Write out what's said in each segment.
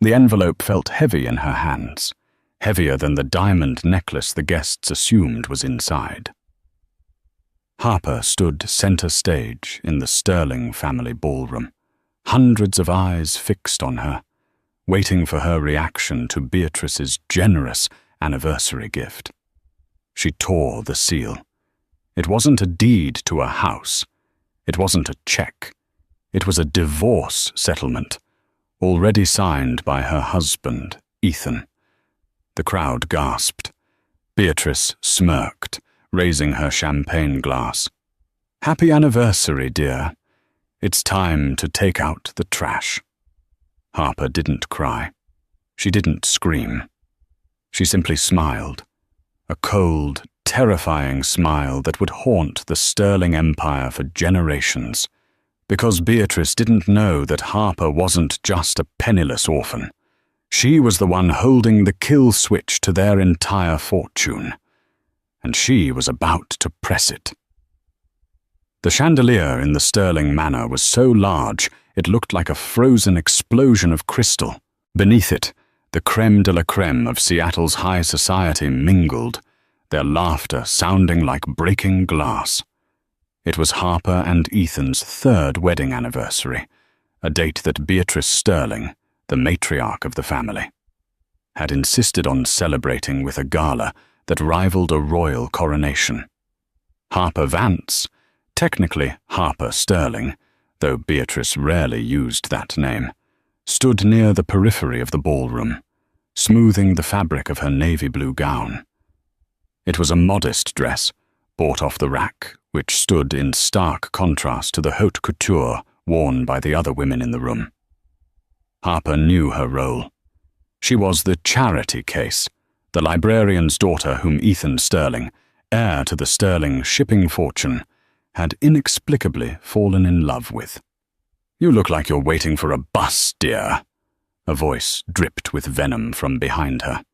The envelope felt heavy in her hands, heavier than the diamond necklace the guests assumed was inside. Harper stood center stage in the Sterling family ballroom, hundreds of eyes fixed on her, waiting for her reaction to Beatrice's generous anniversary gift. She tore the seal. It wasn't a deed to a house. It wasn't a check. It was a divorce settlement, already signed by her husband, Ethan. The crowd gasped. Beatrice smirked, raising her champagne glass. "Happy anniversary, dear. It's time to take out the trash." Harper didn't cry. She didn't scream. She simply smiled. A cold, terrifying smile that would haunt the Sterling Empire for generations, because Beatrice didn't know that Harper wasn't just a penniless orphan. She was the one holding the kill switch to their entire fortune, and she was about to press it. The chandelier in the Sterling Manor was so large it looked like a frozen explosion of crystal. Beneath it, the crème de la crème of Seattle's high society mingled, their laughter sounding like breaking glass. It was Harper and Ethan's third wedding anniversary, a date that Beatrice Sterling, the matriarch of the family, had insisted on celebrating with a gala that rivaled a royal coronation. Harper Vance, technically Harper Sterling, though Beatrice rarely used that name, stood near the periphery of the ballroom, smoothing the fabric of her navy blue gown. It was a modest dress, bought off the rack, which stood in stark contrast to the haute couture worn by the other women in the room. Harper knew her role. She was the charity case, the librarian's daughter whom Ethan Sterling, heir to the Sterling shipping fortune, had inexplicably fallen in love with. "You look like you're waiting for a bus, dear." A voice dripped with venom from behind her.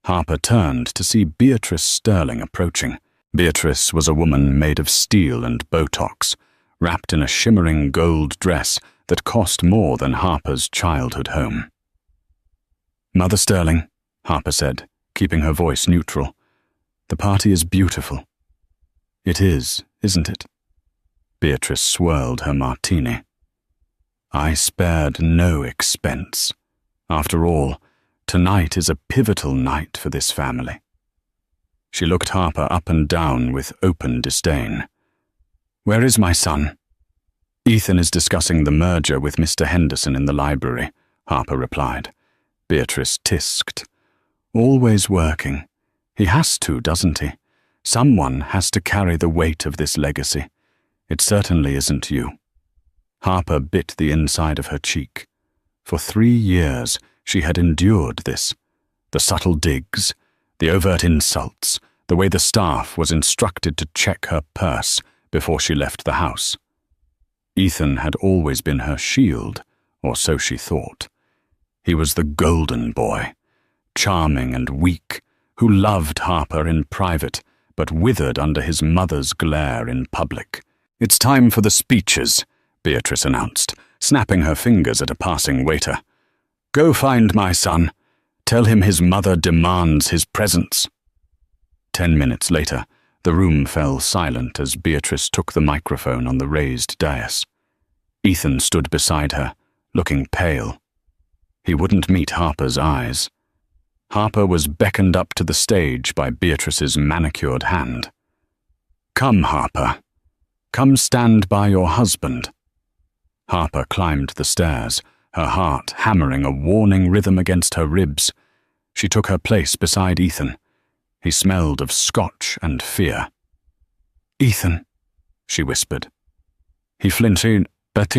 Harper turned to see Beatrice Sterling approaching. Beatrice was a woman made of steel and Botox, wrapped in a shimmering gold dress that cost more than Harper's childhood home. "Mother Sterling," Harper said, keeping her voice neutral, "the party is beautiful." "It is, isn't it?" Beatrice swirled her martini. "I spared no expense. After all, tonight is a pivotal night for this family." She looked Harper up and down with open disdain. "Where is my son?" "Ethan is discussing the merger with Mr. Henderson in the library," Harper replied. Beatrice tisked. "Always working. He has to, doesn't he? Someone has to carry the weight of this legacy. It certainly isn't you." Harper bit the inside of her cheek. For 3 years she had endured this. The subtle digs, the overt insults, the way the staff was instructed to check her purse before she left the house. Ethan had always been her shield, or so she thought. He was the golden boy, charming and weak, who loved Harper in private, but withered under his mother's glare in public. "It's time for the speeches," Beatrice announced, snapping her fingers at a passing waiter. "Go find my son. Tell him his mother demands his presence." 10 minutes later, the room fell silent as Beatrice took the microphone on the raised dais. Ethan stood beside her, looking pale. He wouldn't meet Harper's eyes. Harper was beckoned up to the stage by Beatrice's manicured hand. "Come, Harper. Come stand by your husband." Harper climbed the stairs, her heart hammering a warning rhythm against her ribs. She took her place beside Ethan. He smelled of scotch and fear. "Ethan," she whispered. He flinched, but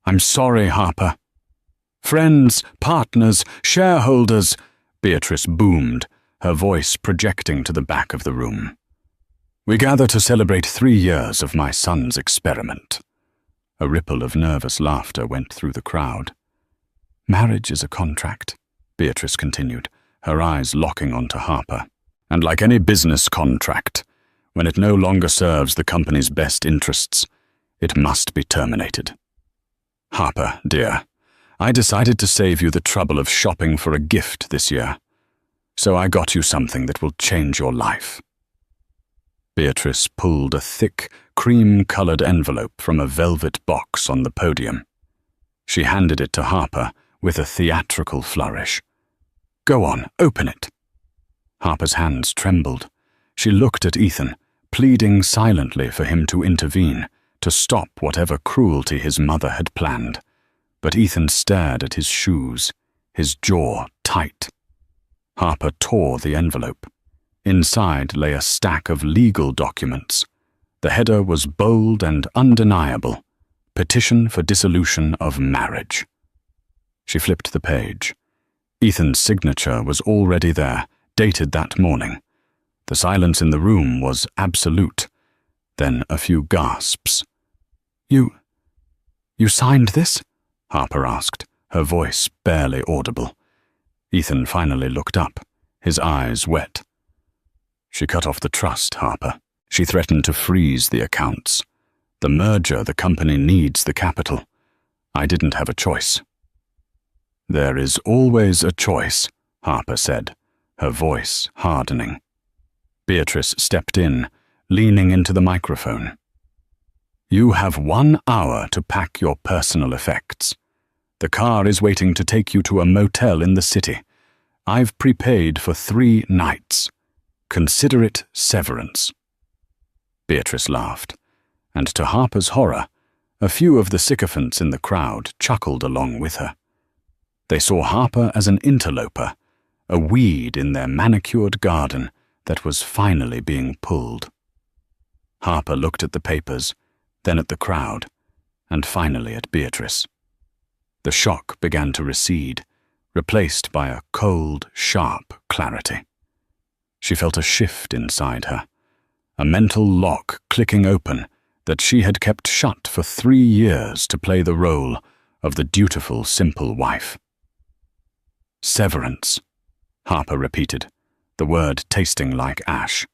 "I'm sorry, Harper." "Friends, partners, shareholders," Beatrice boomed, her voice projecting to the back of the room. "We gather to celebrate 3 years of my son's experiment." A ripple of nervous laughter went through the crowd. "Marriage is a contract," Beatrice continued, her eyes locking onto Harper. "And like any business contract, when it no longer serves the company's best interests, it must be terminated. Harper, dear, I decided to save you the trouble of shopping for a gift this year, so I got you something that will change your life." Beatrice pulled a thick, cream-colored envelope from a velvet box on the podium. She handed it to Harper with a theatrical flourish. "Go on, open it." Harper's hands trembled. She looked at Ethan, pleading silently for him to intervene, to stop whatever cruelty his mother had planned. But Ethan stared at his shoes, his jaw tight. Harper tore the envelope. Inside lay a stack of legal documents. The header was bold and undeniable: Petition for Dissolution of Marriage. She flipped the page. Ethan's signature was already there, dated that morning. The silence in the room was absolute. Then a few gasps. You signed this?" Harper asked, her voice barely audible. Ethan finally looked up, his eyes wet. "She cut off the trust, Harper. She threatened to freeze the accounts. The merger, the company needs the capital. I didn't have a choice." "There is always a choice," Harper said, her voice hardening. Beatrice stepped in, leaning into the microphone. "You have 1 hour to pack your personal effects. The car is waiting to take you to a motel in the city. I've prepaid for 3 nights. Consider it severance." Beatrice laughed, and to Harper's horror, a few of the sycophants in the crowd chuckled along with her. They saw Harper as an interloper, a weed in their manicured garden that was finally being pulled. Harper looked at the papers, then at the crowd, and finally at Beatrice. The shock began to recede, replaced by a cold, sharp clarity. She felt a shift inside her, a mental lock clicking open that she had kept shut for 3 years to play the role of the dutiful, simple wife. "Severance," Harper repeated, the word tasting like ash.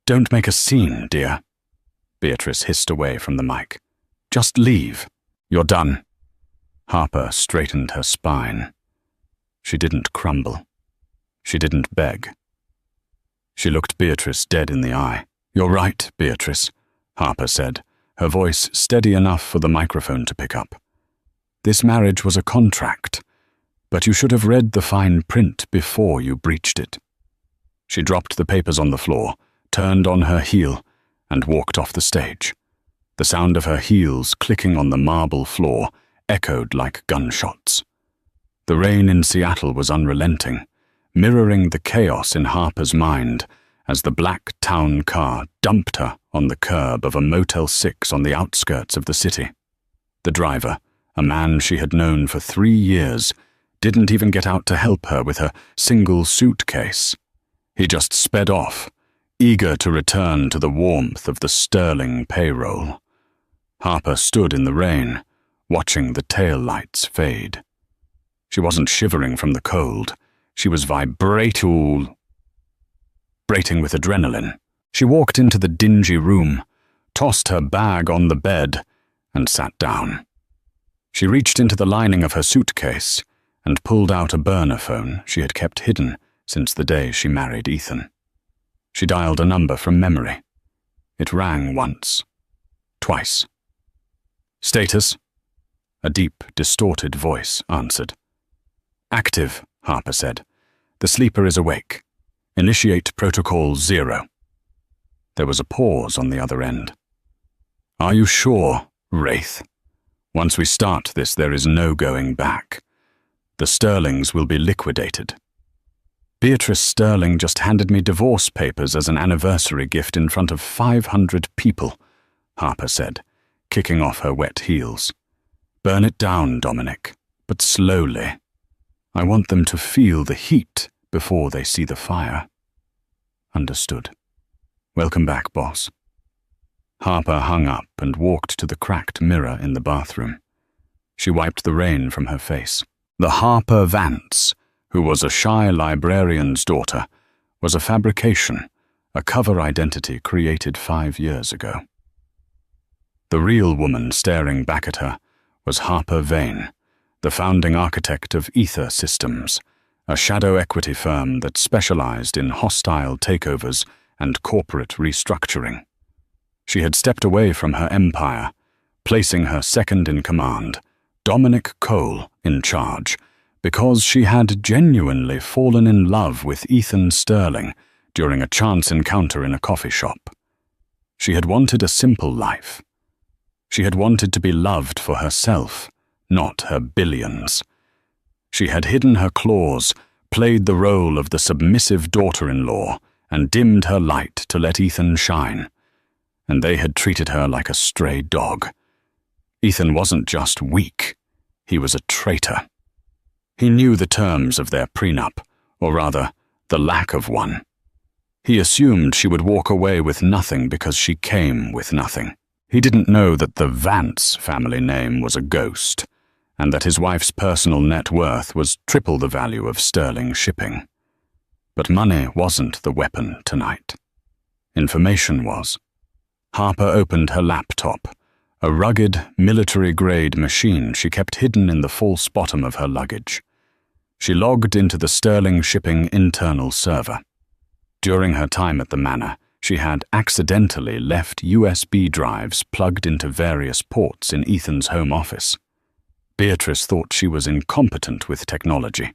"Don't make a scene, dear," Beatrice hissed away from the mic. "Just leave. You're done." Harper straightened her spine. She didn't crumble. She didn't beg. She looked Beatrice dead in the eye. "You're right, Beatrice," Harper said, her voice steady enough for the microphone to pick up. "This marriage was a contract, but you should have read the fine print before you breached it." She dropped the papers on the floor, turned on her heel, and walked off the stage. The sound of her heels clicking on the marble floor echoed like gunshots. The rain in Seattle was unrelenting, mirroring the chaos in Harper's mind as the black town car dumped her on the curb of a Motel 6 on the outskirts of the city. The driver, a man she had known for 3 years, didn't even get out to help her with her single suitcase. He just sped off, eager to return to the warmth of the sterling payroll. Harper stood in the rain, watching the tail lights fade. She wasn't shivering from the cold. She was vibrating with adrenaline. She walked into the dingy room, tossed her bag on the bed, and sat down. She reached into the lining of her suitcase and pulled out a burner phone she had kept hidden since the day she married Ethan. She dialed a number from memory. It rang once, twice. "Status?" A deep, distorted voice answered. "Active," Harper said. "The sleeper is awake. Initiate Protocol 0. There was a pause on the other end. "Are you sure, Wraith? Once we start this, there is no going back. The Sterlings will be liquidated." "Beatrice Sterling just handed me divorce papers as an anniversary gift in front of 500 people, Harper said, kicking off her wet heels. "Burn it down, Dominic, but slowly. I want them to feel the heat before they see the fire." "Understood. Welcome back, boss." Harper hung up and walked to the cracked mirror in the bathroom. She wiped the rain from her face. The Harper Vance, who was a shy librarian's daughter, was a fabrication, a cover identity created 5 years ago. The real woman staring back at her was Harper Vane, the founding architect of Ether Systems, a shadow equity firm that specialized in hostile takeovers and corporate restructuring. She had stepped away from her empire, placing her second-in-command, Dominic Cole, in charge, because she had genuinely fallen in love with Ethan Sterling during a chance encounter in a coffee shop. She had wanted a simple life. She had wanted to be loved for herself, not her billions. She had hidden her claws, played the role of the submissive daughter-in-law, and dimmed her light to let Ethan shine. And they had treated her like a stray dog. Ethan wasn't just weak, he was a traitor. He knew the terms of their prenup, or rather, the lack of one. He assumed she would walk away with nothing because she came with nothing. He didn't know that the Vance family name was a ghost, and that his wife's personal net worth was triple the value of Sterling Shipping. But money wasn't the weapon tonight. Information was. Harper opened her laptop, a rugged, military-grade machine she kept hidden in the false bottom of her luggage. She logged into the Sterling Shipping internal server. During her time at the manor, she had accidentally left USB drives plugged into various ports in Ethan's home office. Beatrice thought she was incompetent with technology.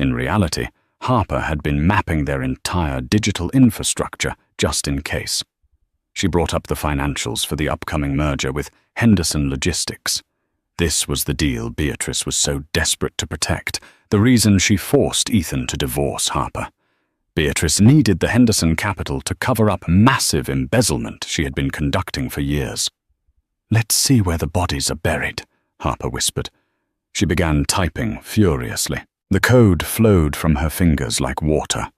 In reality, Harper had been mapping their entire digital infrastructure just in case. She brought up the financials for the upcoming merger with Henderson Logistics. This was the deal Beatrice was so desperate to protect, the reason she forced Ethan to divorce Harper. Beatrice needed the Henderson capital to cover up massive embezzlement she had been conducting for years. "Let's see where the bodies are buried," Harper whispered. She began typing furiously. The code flowed from her fingers like water.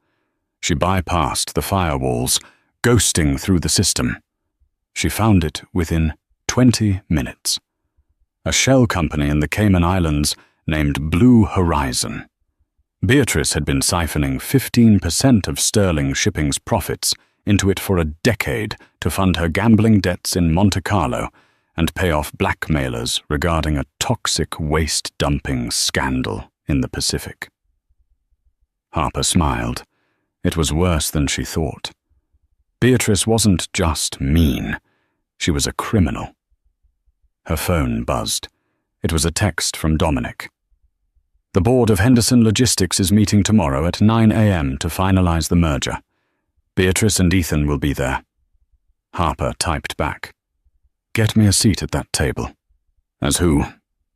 She bypassed the firewalls, ghosting through the system. She found it within 20 minutes. A shell company in the Cayman Islands named Blue Horizon. Beatrice had been siphoning 15% of Sterling Shipping's profits into it for a decade to fund her gambling debts in Monte Carlo and pay off blackmailers regarding a toxic waste dumping scandal in the Pacific. Harper smiled. It was worse than she thought. Beatrice wasn't just mean, she was a criminal. Her phone buzzed. It was a text from Dominic. "The board of Henderson Logistics is meeting tomorrow at 9 a.m. to finalize the merger. Beatrice and Ethan will be there." Harper typed back. "Get me a seat at that table." "As who?"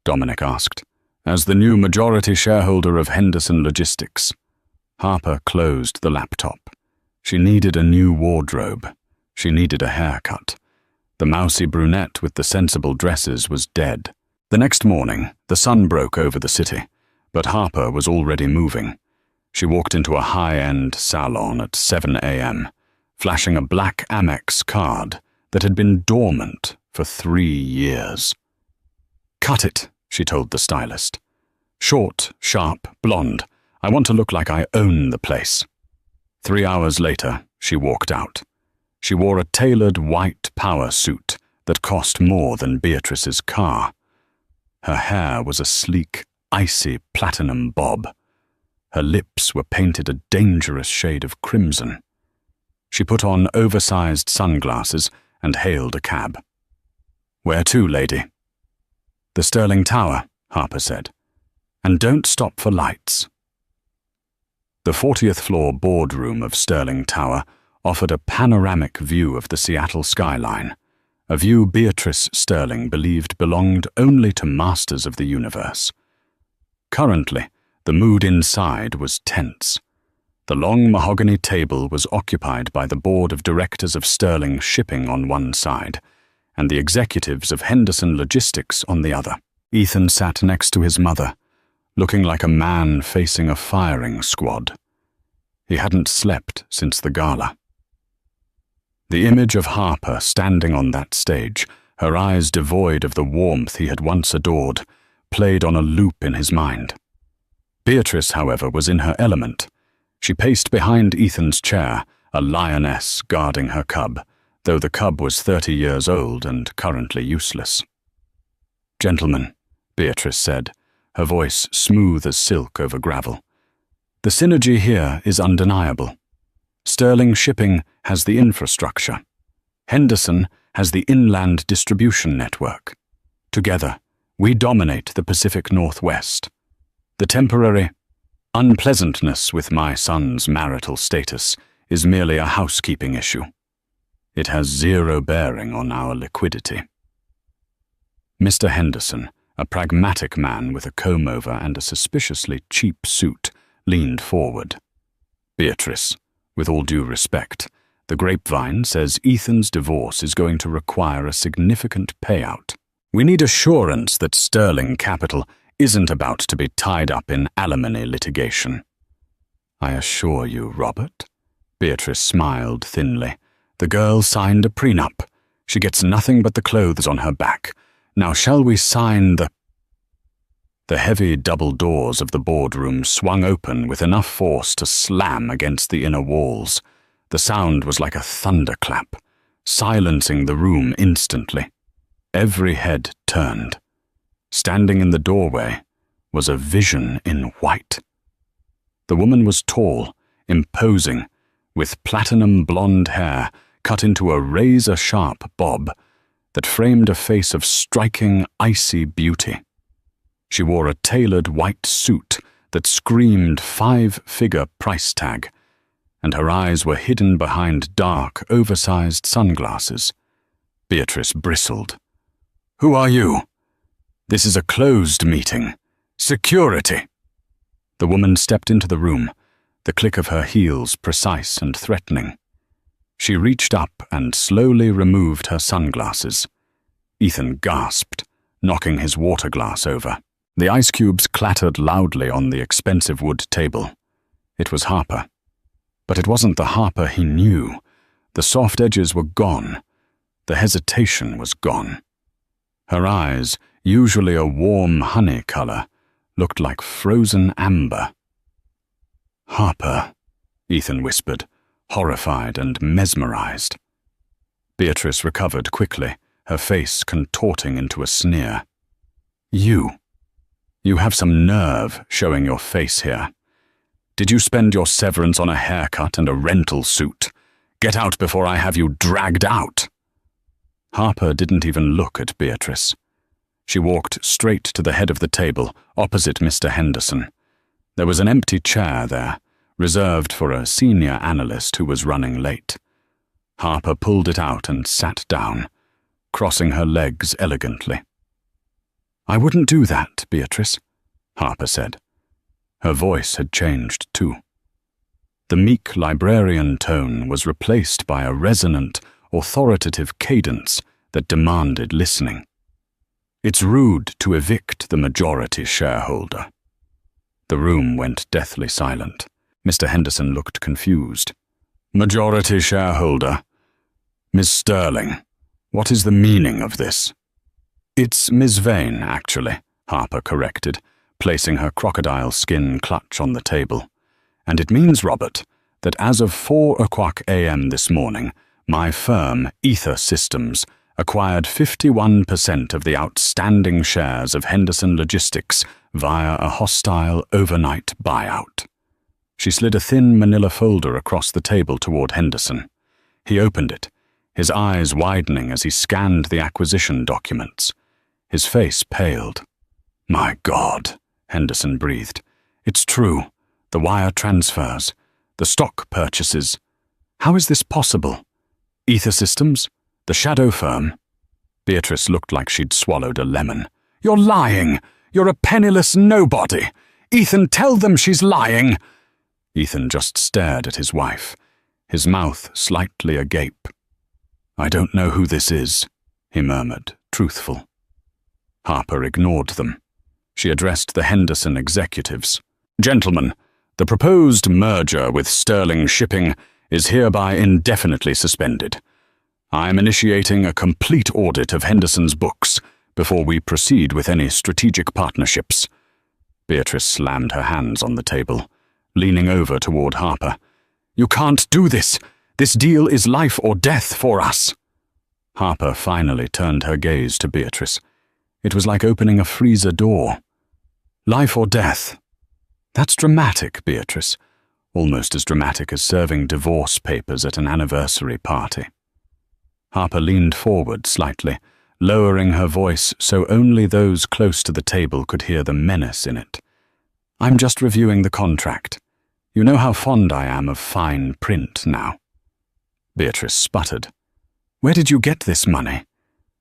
Dominic asked. "As the new majority shareholder of Henderson Logistics." Harper closed the laptop. She needed a new wardrobe. She needed a haircut. The mousy brunette with the sensible dresses was dead. The next morning, the sun broke over the city, but Harper was already moving. She walked into a high-end salon at 7 a.m., flashing a black Amex card that had been dormant for 3 years. "Cut it," she told the stylist. "Short, sharp, blonde. I want to look like I own the place." 3 hours later, she walked out. She wore a tailored white power suit that cost more than Beatrice's car. Her hair was a sleek, icy platinum bob. Her lips were painted a dangerous shade of crimson. She put on oversized sunglasses and hailed a cab. "Where to, lady?" "The Sterling Tower," Harper said. "And don't stop for lights." The 40th floor boardroom of Sterling Tower offered a panoramic view of the Seattle skyline, a view Beatrice Sterling believed belonged only to masters of the universe. Currently, the mood inside was tense. The long mahogany table was occupied by the board of directors of Sterling Shipping on one side, and the executives of Henderson Logistics on the other. Ethan sat next to his mother, looking like a man facing a firing squad. He hadn't slept since the gala. The image of Harper standing on that stage, her eyes devoid of the warmth he had once adored, played on a loop in his mind. Beatrice, however, was in her element. She paced behind Ethan's chair, a lioness guarding her cub, though the cub was 30 years old and currently useless. "Gentlemen," Beatrice said, her voice smooth as silk over gravel. "The synergy here is undeniable. Sterling Shipping has the infrastructure. Henderson has the inland distribution network. Together, we dominate the Pacific Northwest. The temporary unpleasantness with my son's marital status is merely a housekeeping issue. It has zero bearing on our liquidity." Mr. Henderson, a pragmatic man with a comb-over and a suspiciously cheap suit, leaned forward. "Beatrice, with all due respect, the grapevine says Ethan's divorce is going to require a significant payout. We need assurance that Sterling Capital isn't about to be tied up in alimony litigation." "I assure you, Robert," Beatrice smiled thinly, "the girl signed a prenup. She gets nothing but the clothes on her back. Now shall we sign the—" The heavy double doors of the boardroom swung open with enough force to slam against the inner walls. The sound was like a thunderclap, silencing the room instantly. Every head turned. Standing in the doorway was a vision in white. The woman was tall, imposing, with platinum blonde hair cut into a razor-sharp bob that framed a face of striking, icy beauty. She wore a tailored white suit that screamed five-figure price tag, and her eyes were hidden behind dark, oversized sunglasses. Beatrice bristled. "Who are you? This is a closed meeting. Security!" The woman stepped into the room, the click of her heels precise and threatening. She reached up and slowly removed her sunglasses. Ethan gasped, knocking his water glass over. The ice cubes clattered loudly on the expensive wood table. It was Harper. But it wasn't the Harper he knew. The soft edges were gone. The hesitation was gone. Her eyes, usually a warm honey color, looked like frozen amber. "Harper," Ethan whispered, horrified and mesmerized. Beatrice recovered quickly, her face contorting into a sneer. You have some nerve showing your face here. Did you spend your severance on a haircut and a rental suit? Get out before I have you dragged out." Harper didn't even look at Beatrice. She walked straight to the head of the table, opposite Mr. Henderson. There was an empty chair there, reserved for a senior analyst who was running late. Harper pulled it out and sat down, crossing her legs elegantly. "I wouldn't do that, Beatrice," Harper said. Her voice had changed too. The meek librarian tone was replaced by a resonant, authoritative cadence that demanded listening. "It's rude to evict the majority shareholder." The room went deathly silent. Mr. Henderson looked confused. "Majority shareholder? Miss Sterling, what is the meaning of this?" "It's Miss Vane, actually," Harper corrected, placing her crocodile skin clutch on the table. "And it means, Robert, that as of 4:00 a.m. this morning, my firm, Ether Systems, acquired 51% of the outstanding shares of Henderson Logistics via a hostile overnight buyout." She slid a thin manila folder across the table toward Henderson. He opened it, his eyes widening as he scanned the acquisition documents. His face paled. "My God," Henderson breathed. "It's true. The wire transfers, the stock purchases. How is this possible? Ether Systems? The shadow firm?" Beatrice looked like she'd swallowed a lemon. "You're lying! You're a penniless nobody! Ethan, tell them she's lying!" Ethan just stared at his wife, his mouth slightly agape. "I don't know who this is," he murmured, truthful. Harper ignored them. She addressed the Henderson executives. "Gentlemen, the proposed merger with Sterling Shipping is hereby indefinitely suspended. I am initiating a complete audit of Henderson's books before we proceed with any strategic partnerships." Beatrice slammed her hands on the table, leaning over toward Harper. "You can't do this! This deal is life or death for us!" Harper finally turned her gaze to Beatrice. It was like opening a freezer door. Life or death. That's dramatic, Beatrice. Almost as dramatic as serving divorce papers at an anniversary party. Harper leaned forward slightly, lowering her voice so only those close to the table could hear the menace in it. I'm just reviewing the contract. You know how fond I am of fine print now. Beatrice sputtered. Where did you get this money?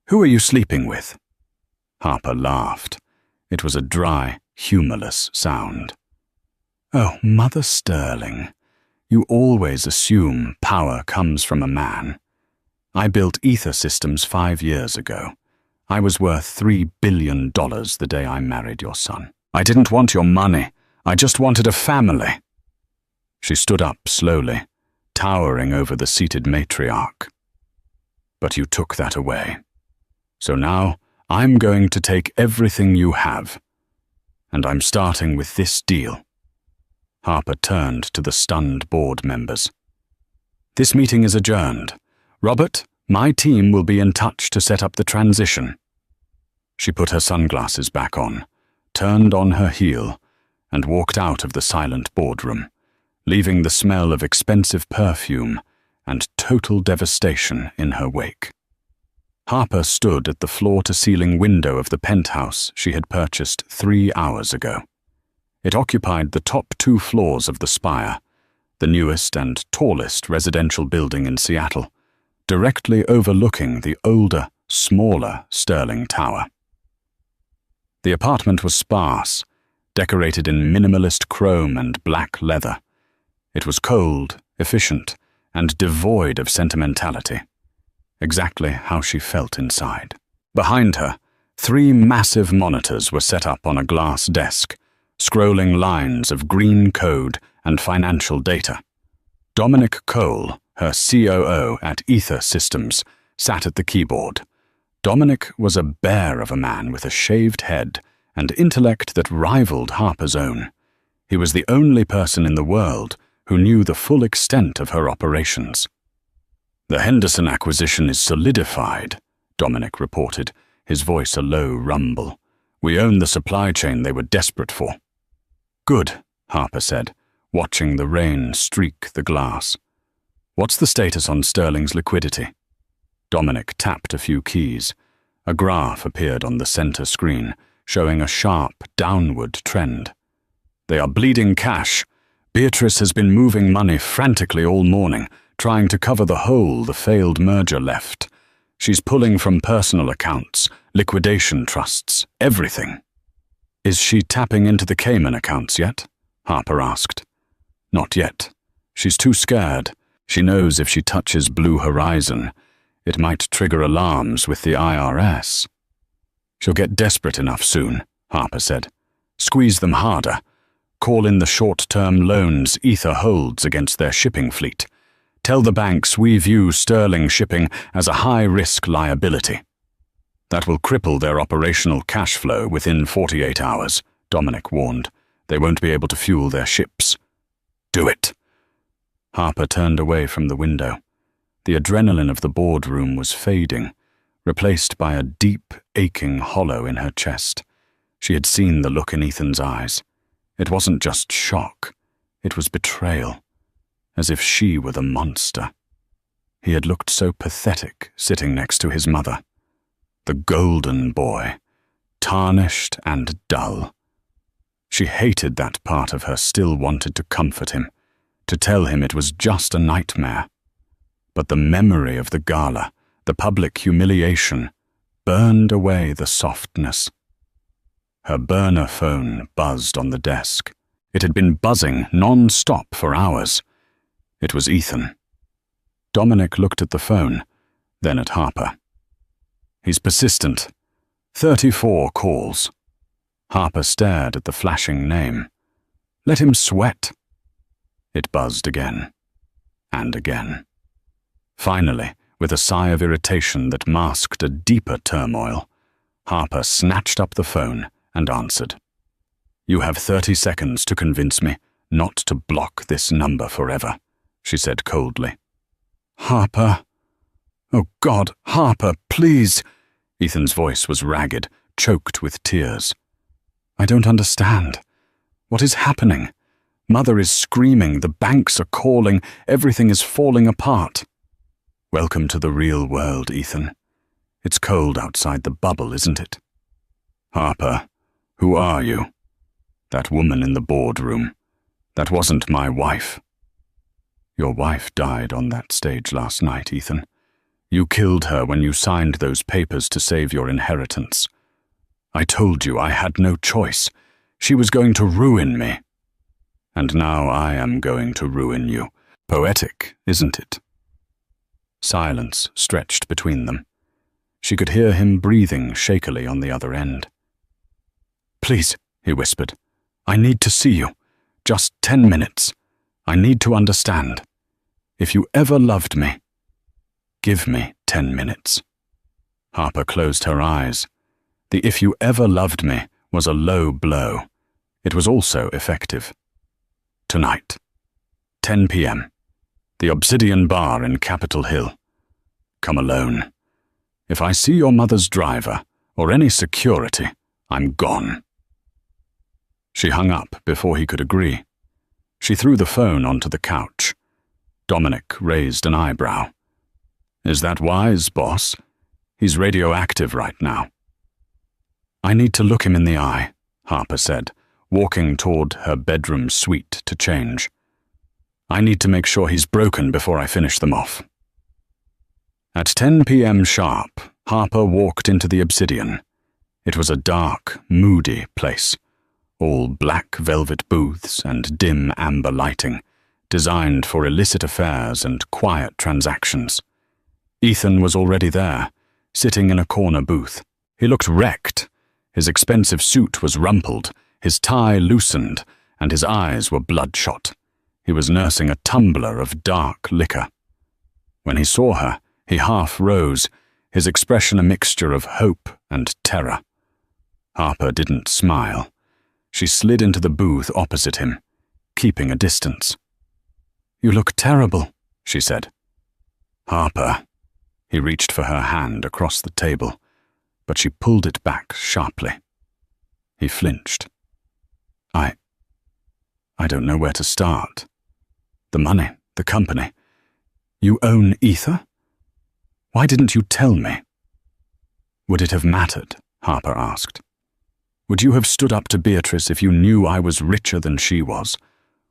Who are you sleeping with? Harper laughed. It was a dry, humorless sound. Oh, Mother Sterling, you always assume power comes from a man. I built Ether Systems 5 years ago. I was worth $3 billion the day I married your son. I didn't want your money. I just wanted a family. She stood up slowly, towering over the seated matriarch. But you took that away. So now I'm going to take everything you have. And I'm starting with this deal. Harper turned to the stunned board members. This meeting is adjourned. Robert, my team will be in touch to set up the transition. She put her sunglasses back on, turned on her heel, and walked out of the silent boardroom, leaving the smell of expensive perfume and total devastation in her wake. Harper stood at the floor-to-ceiling window of the penthouse she had purchased 3 hours ago. It occupied the top 2 floors of the Spire, the newest and tallest residential building in Seattle, directly overlooking the older, smaller Sterling Tower. The apartment was sparse, decorated in minimalist chrome and black leather. It was cold, efficient, and devoid of sentimentality. Exactly how she felt inside. Behind her, 3 massive monitors were set up on a glass desk, scrolling lines of green code and financial data. Dominic Cole, her COO at Ether Systems, sat at the keyboard. Dominic was a bear of a man with a shaved head and intellect that rivaled Harper's own. He was the only person in the world who knew the full extent of her operations. The Henderson acquisition is solidified, Dominic reported, his voice a low rumble. We own the supply chain they were desperate for. Good, Harper said, watching the rain streak the glass. What's the status on Sterling's liquidity? Dominic tapped a few keys. A graph appeared on the center screen, showing a sharp downward trend. They are bleeding cash. Beatrice has been moving money frantically all morning, trying to cover the hole the failed merger left. She's pulling from personal accounts, liquidation trusts, everything. Is she tapping into the Cayman accounts yet? Harper asked. Not yet. She's too scared. She knows if she touches Blue Horizon, it might trigger alarms with the IRS. She'll get desperate enough soon, Harper said. Squeeze them harder. Call in the short-term loans Ether holds against their shipping fleet. Tell the banks we view Sterling shipping as a high-risk liability. That will cripple their operational cash flow within 48 hours, Dominic warned. They won't be able to fuel their ships. Do it. Harper turned away from the window. The adrenaline of the boardroom was fading, replaced by a deep, aching hollow in her chest. She had seen the look in Ethan's eyes. It wasn't just shock. It was betrayal, as if she were the monster. He had looked so pathetic sitting next to his mother. The golden boy, tarnished and dull. She hated that part of her still wanted to comfort him, to tell him it was just a nightmare. But the memory of the gala, the public humiliation, burned away the softness. Her burner phone buzzed on the desk. It had been buzzing non-stop for hours. It was Ethan. Dominic looked at the phone, then at Harper. He's persistent. 34 calls. Harper stared at the flashing name. Let him sweat. It buzzed again. And again. Finally, with a sigh of irritation that masked a deeper turmoil, Harper snatched up the phone and answered. You have 30 seconds to convince me not to block this number forever, she said coldly. Harper. Oh God, Harper, please. Ethan's voice was ragged, choked with tears. I don't understand. What is happening? Mother is screaming, the banks are calling, everything is falling apart. Welcome to the real world, Ethan. It's cold outside the bubble, isn't it? Harper, who are you? That woman in the boardroom. That wasn't my wife. Your wife died on that stage last night, Ethan. You killed her when you signed those papers to save your inheritance. I told you I had no choice. She was going to ruin me. And now I am going to ruin you. Poetic, isn't it? Silence stretched between them. She could hear him breathing shakily on the other end. Please, he whispered. I need to see you. Just 10 minutes. I need to understand. If you ever loved me, give me 10 minutes. Harper closed her eyes. The "if you ever loved me" was a low blow. It was also effective. Tonight, 10 p.m., the Obsidian Bar in Capitol Hill. Come alone. If I see your mother's driver or any security, I'm gone. She hung up before he could agree. She threw the phone onto the couch. Dominic raised an eyebrow. Is that wise, boss? He's radioactive right now. I need to look him in the eye, Harper said, walking toward her bedroom suite to change. I need to make sure he's broken before I finish them off. At 10 p.m. sharp, Harper walked into the Obsidian. It was a dark, moody place, all black velvet booths and dim amber lighting, designed for illicit affairs and quiet transactions. Ethan was already there, sitting in a corner booth. He looked wrecked. His expensive suit was rumpled, his tie loosened, and his eyes were bloodshot. He was nursing a tumbler of dark liquor. When he saw her, he half rose, his expression a mixture of hope and terror. Harper didn't smile. She slid into the booth opposite him, keeping a distance. You look terrible, she said. Harper. He reached for her hand across the table, but she pulled it back sharply. He flinched. I don't know where to start. The money, the company. You own Ether? Why didn't you tell me? Would it have mattered? Harper asked. Would you have stood up to Beatrice if you knew I was richer than she was?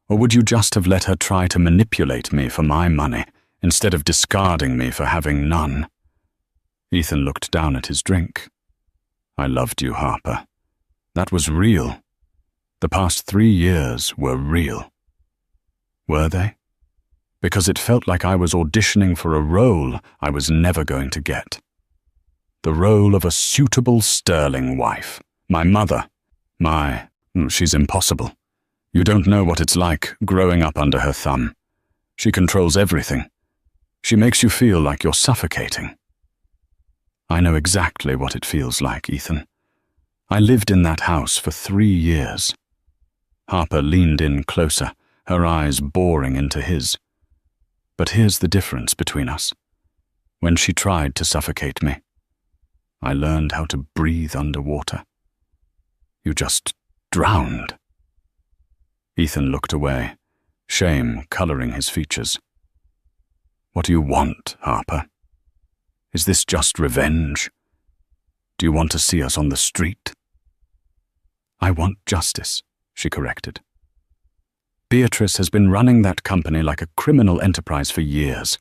Or would you just have let her try to manipulate me for my money, instead of discarding me for having none? Ethan looked down at his drink. I loved you, Harper. That was real. The past 3 years were real. Were they? Because it felt like I was auditioning for a role I was never going to get. The role of a suitable sterling wife. My mother. She's impossible. You don't know what it's like growing up under her thumb. She controls everything. She makes you feel like you're suffocating. I know exactly what it feels like, Ethan. I lived in that house for 3 years. Harper leaned in closer, her eyes boring into his. But here's the difference between us. When she tried to suffocate me, I learned how to breathe underwater. You just drowned. Ethan looked away, shame coloring his features. What do you want, Harper? Is this just revenge? Do you want to see us on the street? I want justice, she corrected. Beatrice has been running that company like a criminal enterprise for years.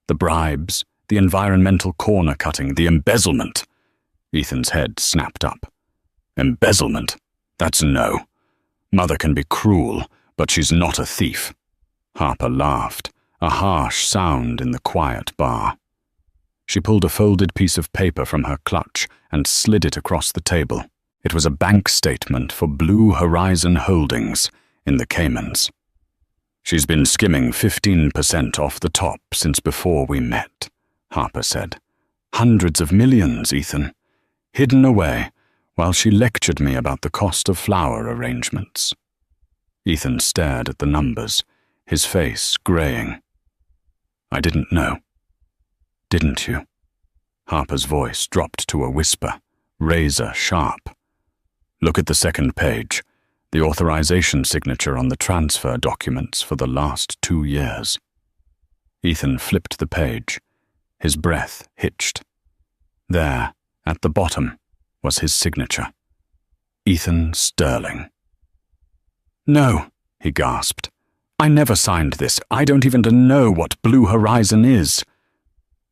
The bribes, the environmental corner-cutting, the embezzlement. Ethan's head snapped up. Embezzlement? That's no. Mother can be cruel, but she's not a thief. Harper laughed, a harsh sound in the quiet bar. She pulled a folded piece of paper from her clutch and slid it across the table. It was a bank statement for Blue Horizon Holdings in the Caymans. She's been skimming 15% off the top since before we met, Harper said. Hundreds of millions, Ethan. Hidden away while she lectured me about the cost of flower arrangements. Ethan stared at the numbers, his face graying. I didn't know. Didn't you? Harper's voice dropped to a whisper, razor sharp. Look at the second page, the authorization signature on the transfer documents for the last 2 years. Ethan flipped the page. His breath hitched. There, at the bottom, was his signature. Ethan Sterling. "No," he gasped. "I never signed this. I don't even know what Blue Horizon is."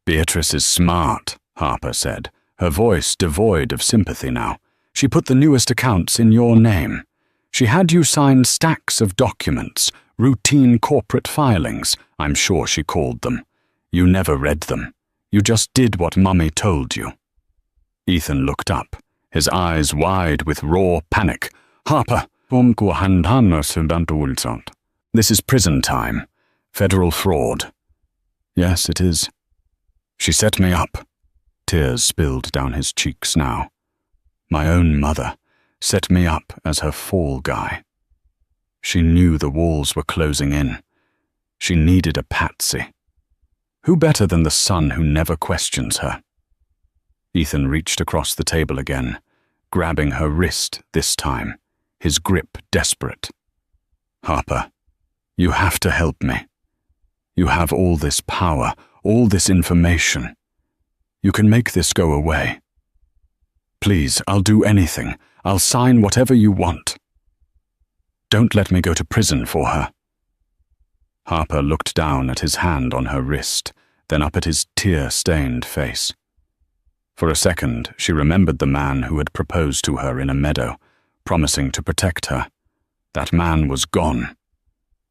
"Beatrice is smart," Harper said, her voice devoid of sympathy now. "She put the newest accounts in your name. She had you sign stacks of documents, routine corporate filings, I'm sure she called them. You never read them. You just did what Mummy told you." Ethan looked up, his eyes wide with raw panic. "Harper, this is prison time. Federal fraud." "Yes, it is." "She set me up." Tears spilled down his cheeks now. "My own mother set me up as her fall guy. She knew the walls were closing in. She needed a patsy. Who better than the son who never questions her?" Ethan reached across the table again, grabbing her wrist this time, his grip desperate. "Harper, you have to help me. You have all this power, all this information. You can make this go away. Please, I'll do anything. I'll sign whatever you want. Don't let me go to prison for her." Harper looked down at his hand on her wrist, then up at his tear-stained face. For a second, she remembered the man who had proposed to her in a meadow, promising to protect her. That man was gone.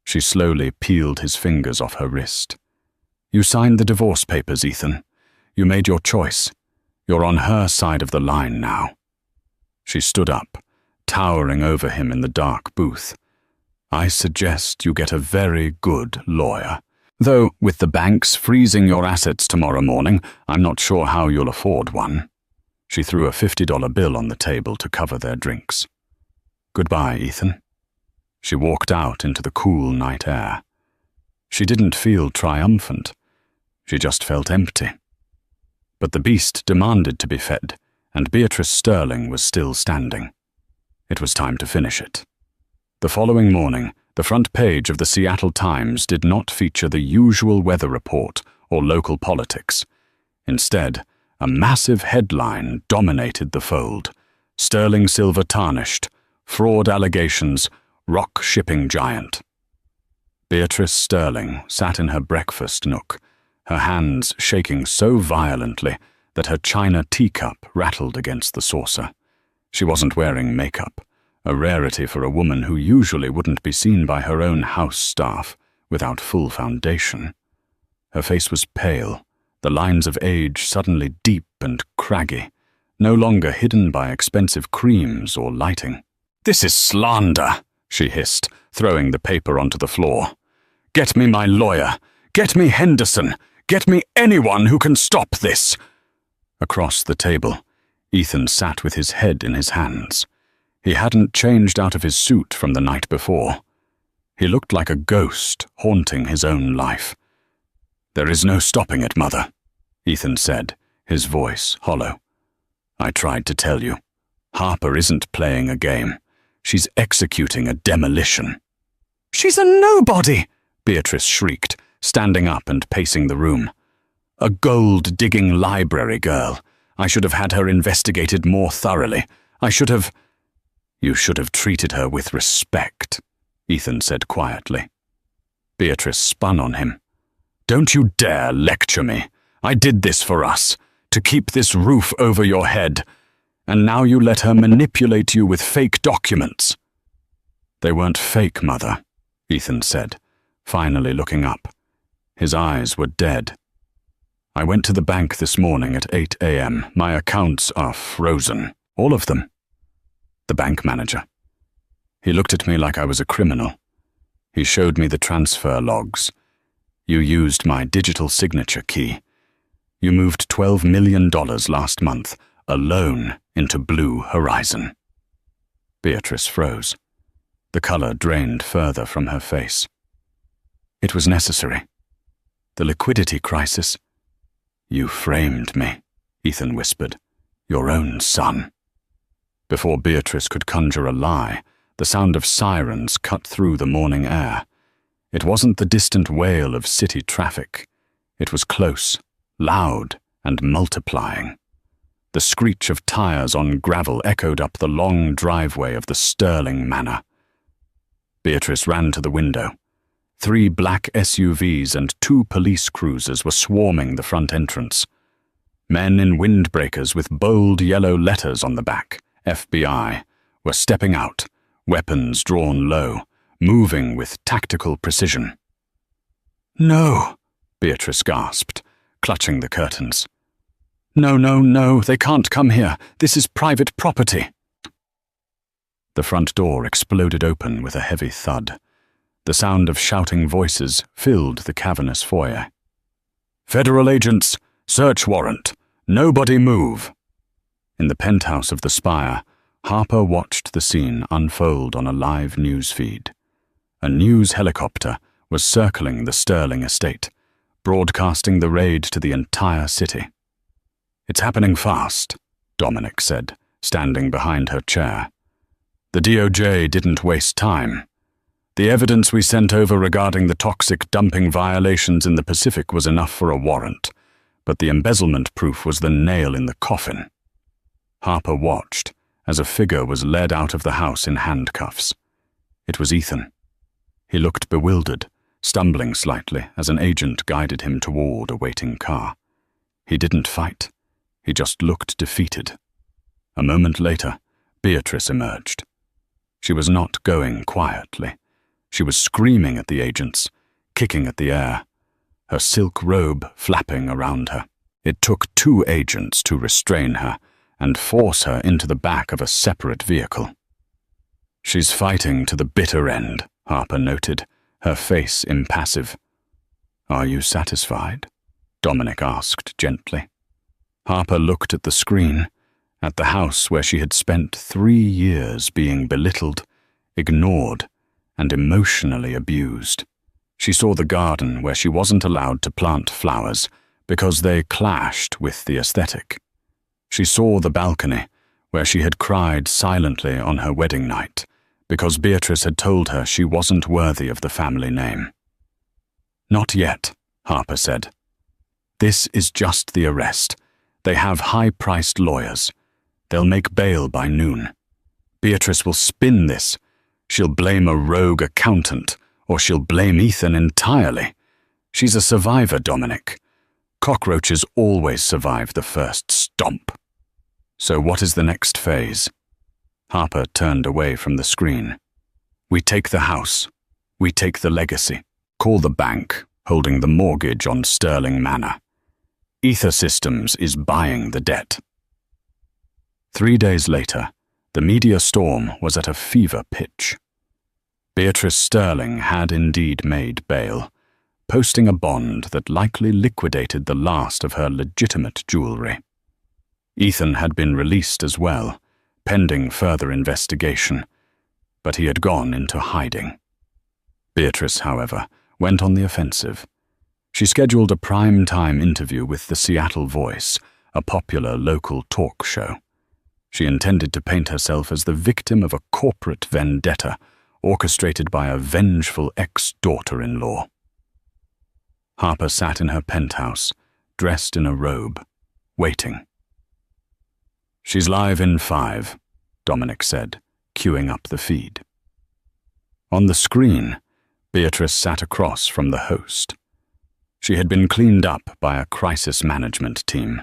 She slowly peeled his fingers off her wrist. "You signed the divorce papers, Ethan. You made your choice. You're on her side of the line now." She stood up, towering over him in the dark booth. "I suggest you get a very good lawyer. Though, with the banks freezing your assets tomorrow morning, I'm not sure how you'll afford one." She threw a $50 bill on the table to cover their drinks. "Goodbye, Ethan." She walked out into the cool night air. She didn't feel triumphant. She just felt empty. But the beast demanded to be fed, and Beatrice Sterling was still standing. It was time to finish it. The following morning, the front page of the Seattle Times did not feature the usual weather report or local politics. Instead, a massive headline dominated the fold. "Sterling Silver tarnished. Fraud allegations. Rock shipping giant." Beatrice Sterling sat in her breakfast nook, her hands shaking so violently that her china teacup rattled against the saucer. She wasn't wearing makeup, a rarity for a woman who usually wouldn't be seen by her own house staff without full foundation. Her face was pale, the lines of age suddenly deep and craggy, no longer hidden by expensive creams or lighting. "This is slander," she hissed, throwing the paper onto the floor. "Get me my lawyer. Get me Henderson. Get me anyone who can stop this." Across the table, Ethan sat with his head in his hands. He hadn't changed out of his suit from the night before. He looked like a ghost haunting his own life. "There is no stopping it, Mother," Ethan said, his voice hollow. "I tried to tell you. Harper isn't playing a game. She's executing a demolition." "She's a nobody!" Beatrice shrieked, standing up and pacing the room. "A gold-digging library girl. I should have had her investigated more thoroughly. I should have—" "You should have treated her with respect," Ethan said quietly. Beatrice spun on him. "Don't you dare lecture me. I did this for us, to keep this roof over your head. And now you let her manipulate you with fake documents." "They weren't fake, Mother," Ethan said, finally looking up. His eyes were dead. "I went to the bank this morning at 8 a.m. My accounts are frozen. All of them." The bank manager. He looked at me like I was a criminal. He showed me the transfer logs. "You used my digital signature key. You moved $12 million last month, alone, into Blue Horizon." Beatrice froze. The color drained further from her face. "It was necessary. The liquidity crisis." "You framed me," Ethan whispered. "Your own son." Before Beatrice could conjure a lie, the sound of sirens cut through the morning air. It wasn't the distant wail of city traffic. It was close, loud, and multiplying. The screech of tires on gravel echoed up the long driveway of the Sterling Manor. Beatrice ran to the window. 3 black SUVs and 2 police cruisers were swarming the front entrance. Men in windbreakers with bold yellow letters on the back, FBI, were stepping out, weapons drawn low, moving with tactical precision. "No," Beatrice gasped, clutching the curtains. "No, no, no, they can't come here. This is private property." The front door exploded open with a heavy thud. The sound of shouting voices filled the cavernous foyer. "Federal agents! Search warrant! Nobody move!" In the penthouse of the Spire, Harper watched the scene unfold on a live news feed. A news helicopter was circling the Sterling estate, broadcasting the raid to the entire city. "It's happening fast," Dominic said, standing behind her chair. "The DOJ didn't waste time. The evidence we sent over regarding the toxic dumping violations in the Pacific was enough for a warrant, but the embezzlement proof was the nail in the coffin." Harper watched as a figure was led out of the house in handcuffs. It was Ethan. He looked bewildered, stumbling slightly as an agent guided him toward a waiting car. He didn't fight. He just looked defeated. A moment later, Beatrice emerged. She was not going quietly. She was screaming at the agents, kicking at the air, her silk robe flapping around her. It took 2 agents to restrain her and force her into the back of a separate vehicle. "She's fighting to the bitter end," Harper noted, her face impassive. "Are you satisfied?" Dominic asked gently. Harper looked at the screen, at the house where she had spent 3 years being belittled, ignored, and emotionally abused. She saw the garden where she wasn't allowed to plant flowers because they clashed with the aesthetic. She saw the balcony where she had cried silently on her wedding night because Beatrice had told her she wasn't worthy of the family name. "Not yet," Harper said. "This is just the arrest. They have high-priced lawyers. They'll make bail by noon. Beatrice will spin this. She'll blame a rogue accountant, or she'll blame Ethan entirely. She's a survivor, Dominic. Cockroaches always survive the first stomp." "So what is the next phase?" Harper turned away from the screen. "We take the house. We take the legacy. Call the bank, holding the mortgage on Sterling Manor. Ether Systems is buying the debt." 3 days later, the media storm was at a fever pitch. Beatrice Sterling had indeed made bail, posting a bond that likely liquidated the last of her legitimate jewelry. Ethan had been released as well, pending further investigation, but he had gone into hiding. Beatrice, however, went on the offensive. She scheduled a prime-time interview with the Seattle Voice, a popular local talk show. She intended to paint herself as the victim of a corporate vendetta orchestrated by a vengeful ex-daughter-in-law. Harper sat in her penthouse, dressed in a robe, waiting. "She's live in 5, Dominic said, queuing up the feed. On the screen, Beatrice sat across from the host. She had been cleaned up by a crisis management team.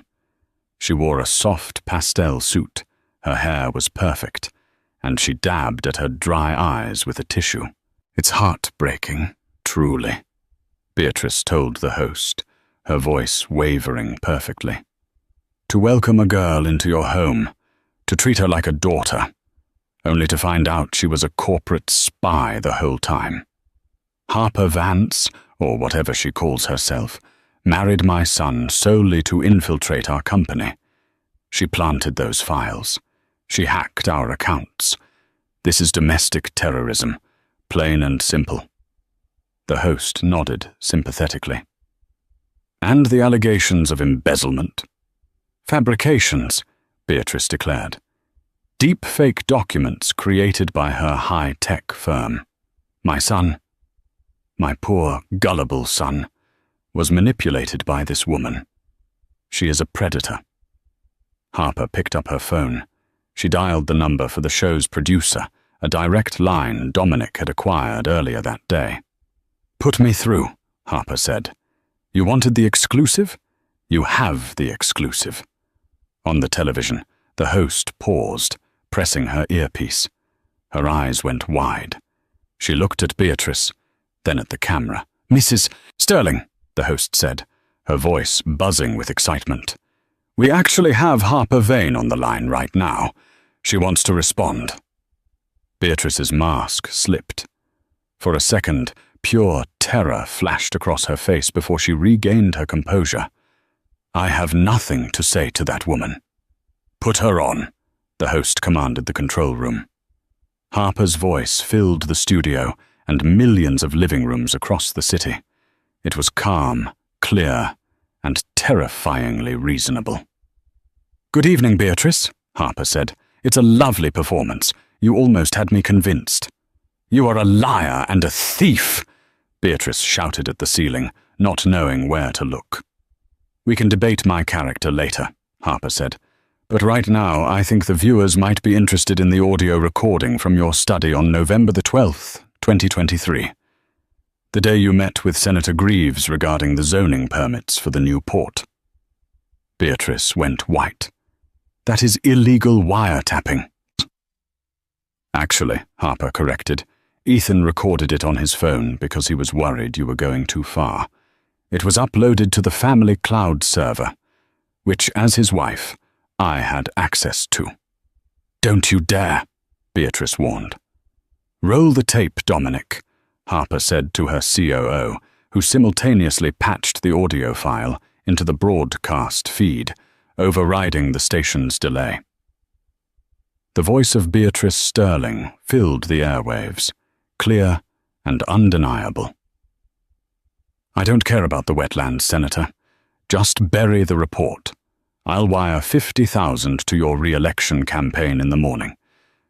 She wore a soft pastel suit, her hair was perfect, and she dabbed at her dry eyes with a tissue. "It's heartbreaking, truly," Beatrice told the host, her voice wavering perfectly. "To welcome a girl into your home, to treat her like a daughter, only to find out she was a corporate spy the whole time. Harper Vance, or whatever she calls herself, married my son solely to infiltrate our company. She planted those files. She hacked our accounts. This is domestic terrorism, plain and simple." The host nodded sympathetically. "And the allegations of embezzlement?" "Fabrications," Beatrice declared. Deep-fake documents created by her high-tech firm. My son, my poor, gullible son, was manipulated by this woman. She is a predator. Harper picked up her phone. She dialed the number for the show's producer, a direct line Dominic had acquired earlier that day. "Put me through," Harper said. "You wanted the exclusive? You have the exclusive." On the television, the host paused, pressing her earpiece. Her eyes went wide. She looked at Beatrice, then at the camera. "Mrs. Sterling," the host said, her voice buzzing with excitement. "We actually have Harper Vane on the line right now. She wants to respond." Beatrice's mask slipped. For a second, pure terror flashed across her face before she regained her composure. "I have nothing to say to that woman." "Put her on," the host commanded the control room. Harper's voice filled the studio and millions of living rooms across the city. It was calm, clear, and terrifyingly reasonable. "Good evening, Beatrice," Harper said. "It's a lovely performance. You almost had me convinced." "You are a liar and a thief," Beatrice shouted at the ceiling, not knowing where to look. "We can debate my character later," Harper said. "But right now, I think the viewers might be interested in the audio recording from your study on November the 12th, 2023. The day you met with Senator Greaves regarding the zoning permits for the new port." Beatrice went white. "That is illegal wiretapping." "Actually," Harper corrected, "Ethan recorded it on his phone because he was worried you were going too far. It was uploaded to the family cloud server, which, as his wife, I had access to." "Don't you dare," Beatrice warned. "Roll the tape, Dominic," Harper said to her COO, who simultaneously patched the audio file into the broadcast feed, overriding the station's delay. The voice of Beatrice Sterling filled the airwaves, clear and undeniable. "I don't care about the wetlands, Senator. Just bury the report. I'll wire $50,000 to your re-election campaign in the morning.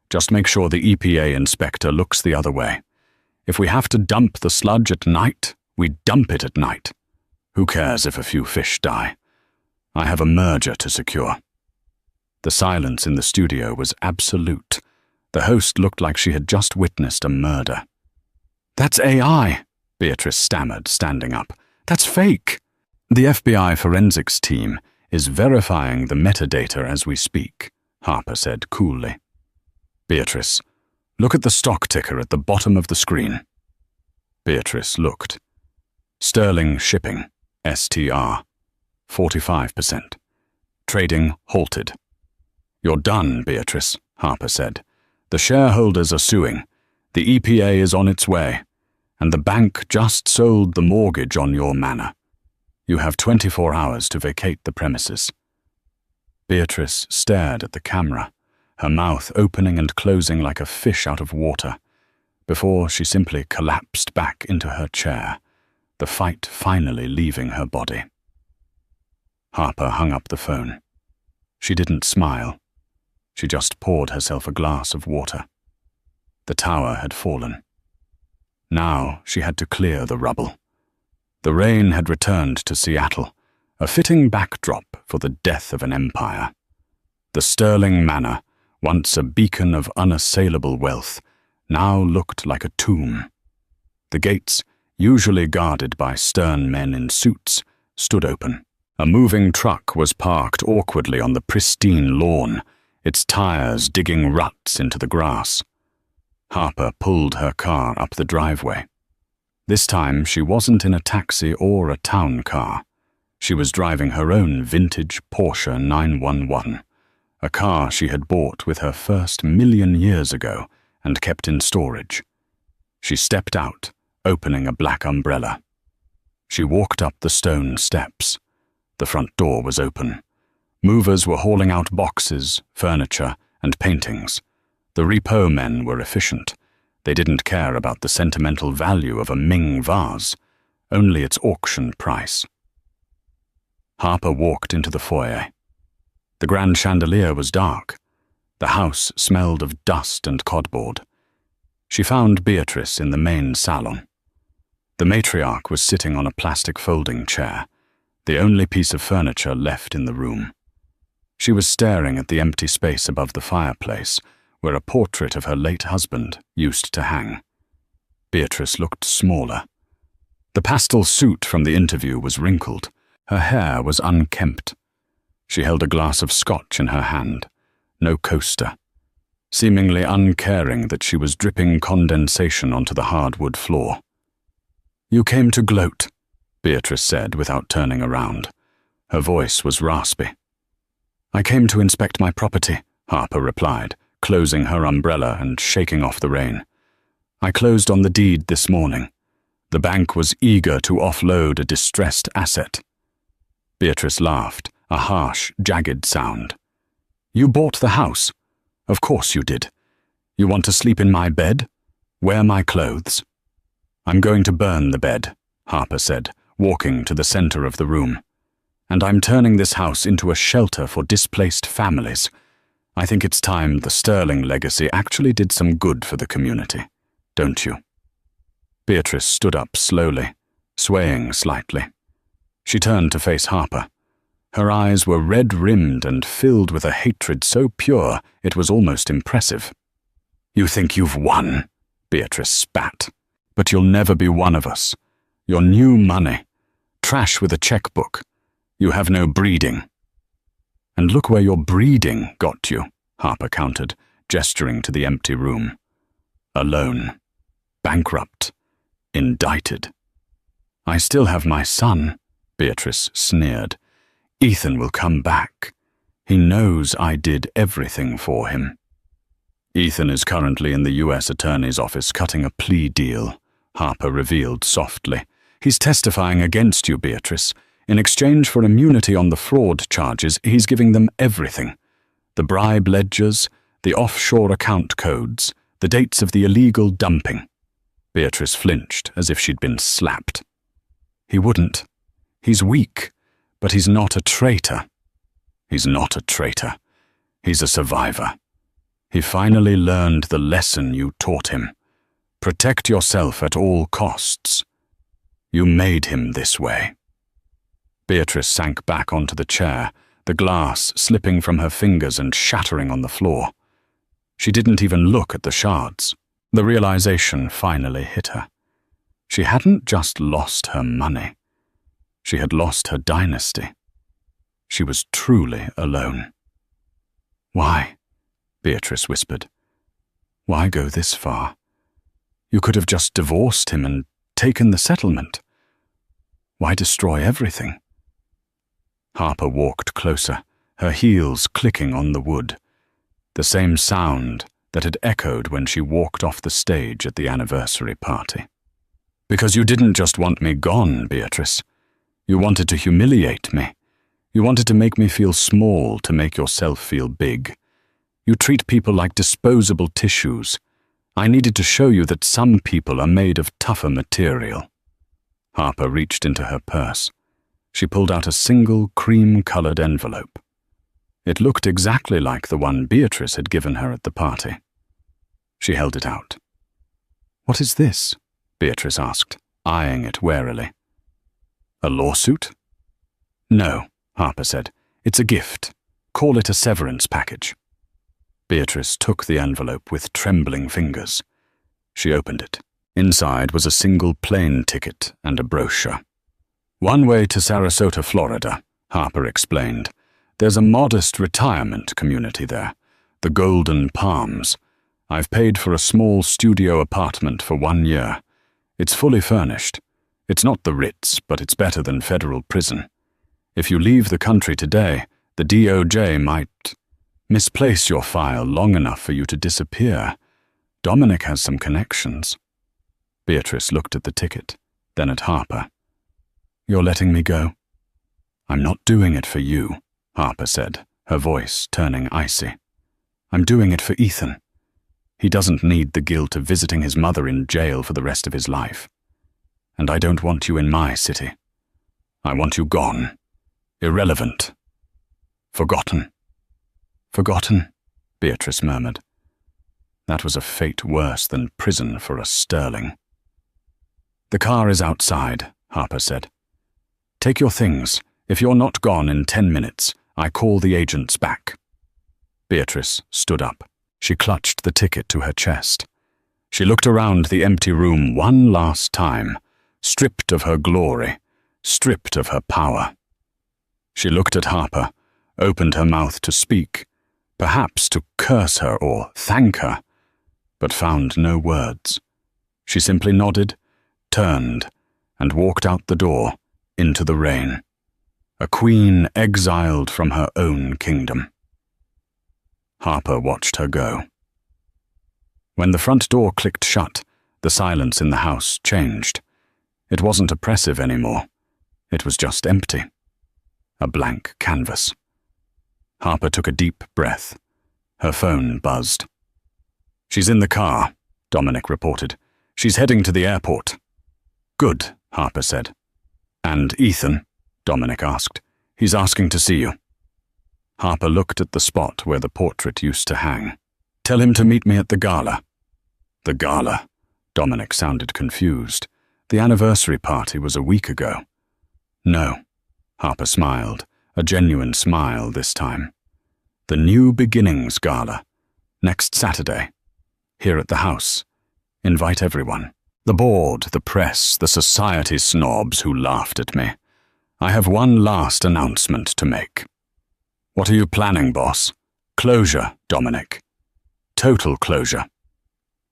Just make sure the EPA inspector looks the other way. If we have to dump the sludge at night, we dump it at night. Who cares if a few fish die? I have a merger to secure." The silence in the studio was absolute. The host looked like she had just witnessed a murder. "That's AI," Beatrice stammered, standing up. "That's fake." "The FBI forensics team is verifying the metadata as we speak," Harper said coolly. "Beatrice, look at the stock ticker at the bottom of the screen." Beatrice looked. Sterling Shipping, STR, 45%. Trading halted. "You're done, Beatrice," Harper said. "The shareholders are suing. The EPA is on its way. And the bank just sold the mortgage on your manor. You have 24 hours to vacate the premises." Beatrice stared at the camera, her mouth opening and closing like a fish out of water, before she simply collapsed back into her chair, the fight finally leaving her body. Harper hung up the phone. She didn't smile. She just poured herself a glass of water. The tower had fallen. Now she had to clear the rubble. The rain had returned to Seattle, a fitting backdrop for the death of an empire. The Sterling Manor, once a beacon of unassailable wealth, now looked like a tomb. The gates, usually guarded by stern men in suits, stood open. A moving truck was parked awkwardly on the pristine lawn, its tires digging ruts into the grass. Harper pulled her car up the driveway. This time she wasn't in a taxi or a town car. She was driving her own vintage Porsche 911, a car she had bought with her first $1 million years ago and kept in storage. She stepped out, opening a black umbrella. She walked up the stone steps. The front door was open. Movers were hauling out boxes, furniture, and paintings. The repo men were efficient. They didn't care about the sentimental value of a Ming vase, only its auction price. Harper walked into the foyer. The grand chandelier was dark. The house smelled of dust and cardboard. She found Beatrice in the main salon. The matriarch was sitting on a plastic folding chair, the only piece of furniture left in the room. She was staring at the empty space above the fireplace, where a portrait of her late husband used to hang. Beatrice looked smaller. The pastel suit from the interview was wrinkled. Her hair was unkempt. She held a glass of scotch in her hand, no coaster, seemingly uncaring that she was dripping condensation onto the hardwood floor. "You came to gloat," Beatrice said without turning around. Her voice was raspy. "I came to inspect my property," Harper replied, closing her umbrella and shaking off the rain. "I closed on the deed this morning. The bank was eager to offload a distressed asset." Beatrice laughed, a harsh, jagged sound. "You bought the house? Of course you did. You want to sleep in my bed? Wear my clothes?" "I'm going to burn the bed," Harper said, walking to the center of the room. "And I'm turning this house into a shelter for displaced families. I think it's time the Sterling legacy actually did some good for the community, don't you?" Beatrice stood up slowly, swaying slightly. She turned to face Harper. Her eyes were red-rimmed and filled with a hatred so pure it was almost impressive. "You think you've won," Beatrice spat. "But you'll never be one of us. You're new money. Trash with a checkbook. You have no breeding." "And look where your breeding got you," Harper countered, gesturing to the empty room. "Alone. Bankrupt. Indicted." "I still have my son," Beatrice sneered. "Ethan will come back. He knows I did everything for him." "Ethan is currently in the U.S. Attorney's office cutting a plea deal," Harper revealed softly. "He's testifying against you, Beatrice. In exchange for immunity on the fraud charges, he's giving them everything. The bribe ledgers, the offshore account codes, the dates of the illegal dumping." Beatrice flinched as if she'd been slapped. "He wouldn't. He's weak, but he's not a traitor." "He's not a traitor. He's a survivor. He finally learned the lesson you taught him. Protect yourself at all costs. You made him this way." Beatrice sank back onto the chair, the glass slipping from her fingers and shattering on the floor. She didn't even look at the shards. The realization finally hit her. She hadn't just lost her money. She had lost her dynasty. She was truly alone. "Why?" Beatrice whispered. "Why go this far? You could have just divorced him and taken the settlement. Why destroy everything?" Harper walked closer, her heels clicking on the wood, the same sound that had echoed when she walked off the stage at the anniversary party. "Because you didn't just want me gone, Beatrice. You wanted to humiliate me. You wanted to make me feel small to make yourself feel big. You treat people like disposable tissues. I needed to show you that some people are made of tougher material." Harper reached into her purse. She pulled out a single cream-colored envelope. It looked exactly like the one Beatrice had given her at the party. She held it out. "What is this?" Beatrice asked, eyeing it warily. "A lawsuit?" "No," Harper said. "It's a gift. Call it a severance package." Beatrice took the envelope with trembling fingers. She opened it. Inside was a single plane ticket and a brochure. "One way to Sarasota, Florida," Harper explained. "There's a modest retirement community there, the Golden Palms. I've paid for a small studio apartment for 1 year. It's fully furnished. It's not the Ritz, but it's better than federal prison. If you leave the country today, the DOJ might misplace your file long enough for you to disappear. Dominic has some connections." Beatrice looked at the ticket, then at Harper. "You're letting me go?" "I'm not doing it for you," Harper said, her voice turning icy. "I'm doing it for Ethan. He doesn't need the guilt of visiting his mother in jail for the rest of his life. And I don't want you in my city. I want you gone. Irrelevant. Forgotten." "Forgotten?" Beatrice murmured. That was a fate worse than prison for a Sterling. The car is outside, Harper said. Take your things. If you're not gone in 10 minutes, I call the agents back. Beatrice stood up. She clutched the ticket to her chest. She looked around the empty room one last time, stripped of her glory, stripped of her power. She looked at Harper, opened her mouth to speak, perhaps to curse her or thank her, but found no words. She simply nodded, turned, and walked out the door into the rain, a queen exiled from her own kingdom. Harper watched her go. When the front door clicked shut, the silence in the house changed. It wasn't oppressive anymore. It was just empty. A blank canvas. Harper took a deep breath. Her phone buzzed. She's in the car, Dominic reported. She's heading to the airport. Good, Harper said. And Ethan? Dominic asked. He's asking to see you. Harper looked at the spot where the portrait used to hang. Tell him to meet me at the gala. The gala? Dominic sounded confused. The anniversary party was a week ago. No, Harper smiled, a genuine smile this time. The New Beginnings Gala, next Saturday, here at the house. Invite everyone. The board, the press, the society snobs who laughed at me. I have one last announcement to make. What are you planning, boss? Closure, Dominic. Total closure.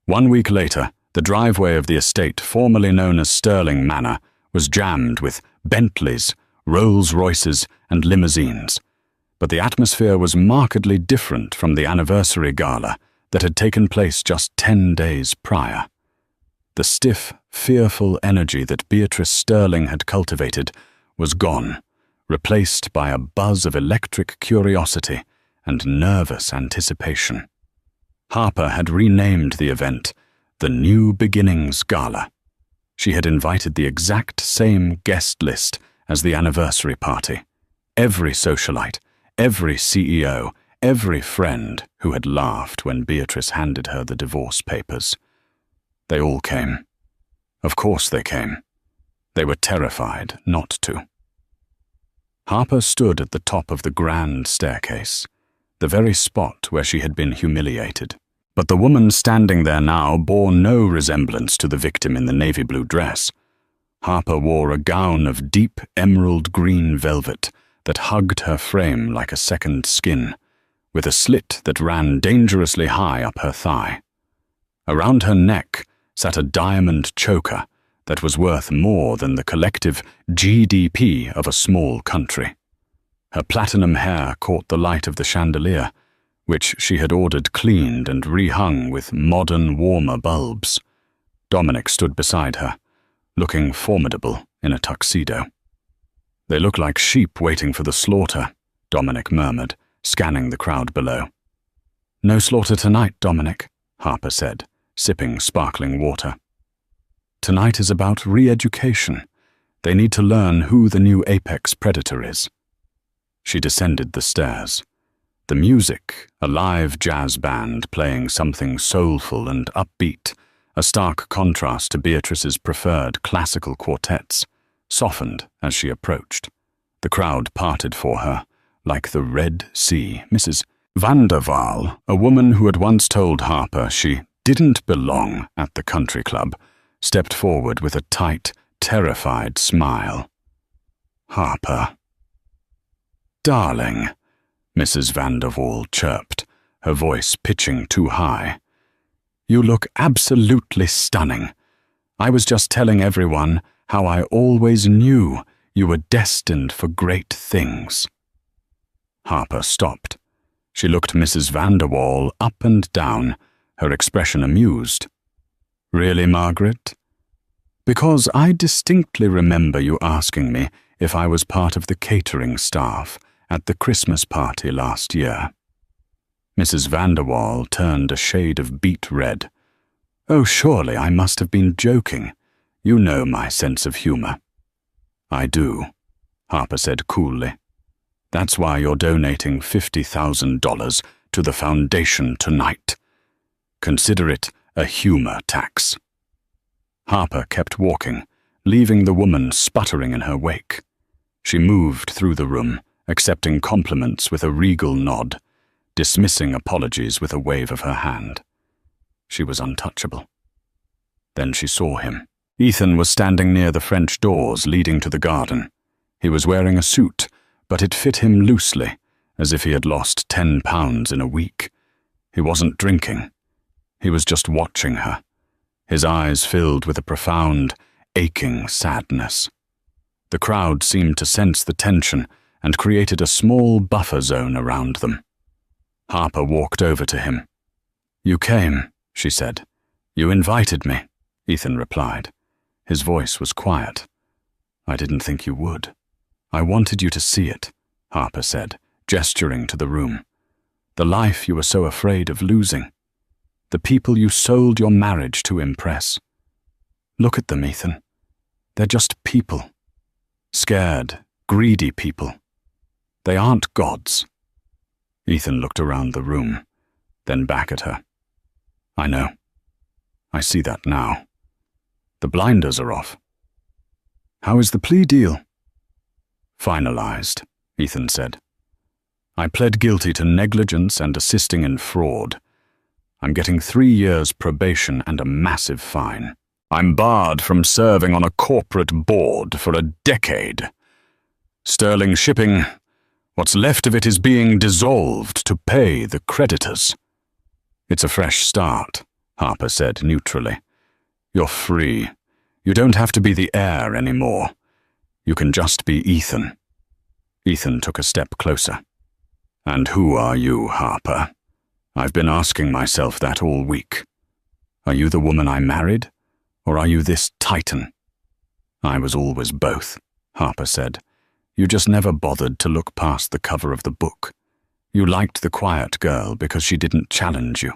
1 week later, the driveway of the estate formerly known as Sterling Manor was jammed with Bentleys, Rolls-Royces, and limousines. But the atmosphere was markedly different from the anniversary gala that had taken place just 10 days prior. The stiff, fearful energy that Beatrice Sterling had cultivated was gone, replaced by a buzz of electric curiosity and nervous anticipation. Harper had renamed the event the New Beginnings Gala. She had invited the exact same guest list as the anniversary party. Every socialite, every CEO, every friend who had laughed when Beatrice handed her the divorce papers. They all came. Of course they came. They were terrified not to. Harper stood at the top of the grand staircase, the very spot where she had been humiliated. But the woman standing there now bore no resemblance to the victim in the navy blue dress. Harper wore a gown of deep emerald green velvet that hugged her frame like a second skin, with a slit that ran dangerously high up her thigh. Around her neck sat a diamond choker that was worth more than the collective GDP of a small country. Her platinum hair caught the light of the chandelier, which she had ordered cleaned and rehung with modern, warmer bulbs. Dominic stood beside her, looking formidable in a tuxedo. They look like sheep waiting for the slaughter, Dominic murmured, scanning the crowd below. No slaughter tonight, Dominic, Harper said, sipping sparkling water. Tonight is about re-education. They need to learn who the new apex predator is. She descended the stairs. The music, a live jazz band playing something soulful and upbeat, a stark contrast to Beatrice's preferred classical quartets, softened as she approached. The crowd parted for her, like the Red Sea. Mrs. van der Waal, a woman who had once told Harper she didn't belong at the country club, stepped forward with a tight, terrified smile. Harper. Darling, Mrs. van der Waal chirped, her voice pitching too high. You look absolutely stunning. I was just telling everyone how I always knew you were destined for great things. Harper stopped. She looked Mrs. van der Waal up and down, her expression amused. Really, Margaret? Because I distinctly remember you asking me if I was part of the catering staff at the Christmas party last year. Mrs. van der Waal turned a shade of beet red. Oh, surely I must have been joking. You know my sense of humor. I do, Harper said coolly. That's why you're donating $50,000 to the foundation tonight. Consider it a humor tax." Harper kept walking, leaving the woman sputtering in her wake. She moved through the room, accepting compliments with a regal nod, dismissing apologies with a wave of her hand. She was untouchable. Then she saw him. Ethan was standing near the French doors leading to the garden. He was wearing a suit, but it fit him loosely, as if he had lost 10 pounds in a week. He wasn't drinking. He was just watching her, his eyes filled with a profound, aching sadness. The crowd seemed to sense the tension and created a small buffer zone around them. Harper walked over to him. "You came," she said. "You invited me," Ethan replied. His voice was quiet. "I didn't think you would. I wanted you to see it," Harper said, gesturing to the room. "The life you were so afraid of losing. The people you sold your marriage to impress. Look at them, Ethan. They're just people. Scared, greedy people. They aren't gods." Ethan looked around the room, then back at her. "I know. I see that now. The blinders are off. How is the plea deal?" "Finalized," Ethan said. "I pled guilty to negligence and assisting in fraud. I'm getting 3 years probation and a massive fine. I'm barred from serving on a corporate board for a decade. Sterling Shipping, what's left of it is being dissolved to pay the creditors." "It's a fresh start," Harper said neutrally. "You're free. You don't have to be the heir anymore. You can just be Ethan." Ethan took a step closer. "And who are you, Harper? I've been asking myself that all week. Are you the woman I married, or are you this titan?" "I was always both," Harper said. "You just never bothered to look past the cover of the book. You liked the quiet girl because she didn't challenge you.